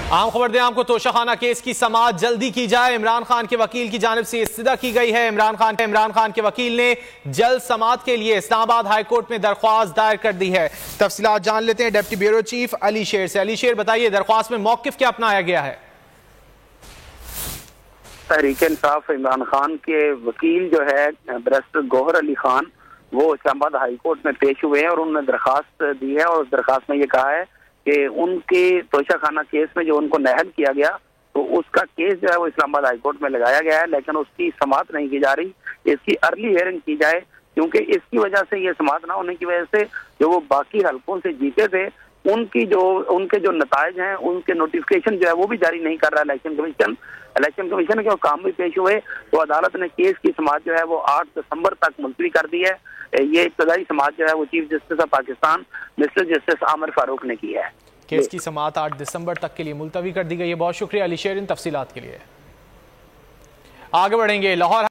आम खबर दें आपको, तोशाखाना केस की समाअत जल्दी की जाए। इमरान खान के वकील की जानिब से इस्तदा की गई है। इमरान खान के वकील ने जल्द समाअत के लिए इस्लामाबाद हाई कोर्ट में दरख्वास्त दायर कर दी है। तफसीलात जान लेते हैं डिप्टी ब्यूरो चीफ अली शेर से। अली शेर, बताइए दरख्वास्त में मौकिफ क्या अपनाया गया है? तहरीक इंसाफ इमरान खान के वकील जो है बैरिस्टर गौहर अली खान, वो इस्लामाबाद हाई कोर्ट में पेश हुए हैं और उन्होंने दरखास्त दी है और उस दरखास्त में ये कहा है कि उनके तोशाखाना केस में जो उनको नाअहल किया गया, तो उसका केस जो है वो इस्लामाबाद हाई कोर्ट में लगाया गया है, लेकिन उसकी समाअत नहीं की जा रही। इसकी अर्ली हियरिंग की जाए, क्योंकि इसकी वजह से ये समाअत ना होने की वजह से जो वो बाकी हल्कों से जीते थे उनके जो नताइज हैं, उनके नोटिफिकेशन जो है वो भी जारी नहीं कर रहा इलेक्शन कमीशन के काम भी पेश हुए, तो अदालत ने केस की समाअत जो है वो 8 दिसंबर तक मुलतवी कर दी है। ये इब्तदाई समाअत जो है वो chief justice of Pakistan mister justice Aamir Farooq ने की है। केस की समाअत 8 दिसंबर तक के लिए मुलतवी कर दी गई है। बहुत शुक्रिया अली शेर इन तफसीलात के लिए। आगे बढ़ेंगे। लाहौर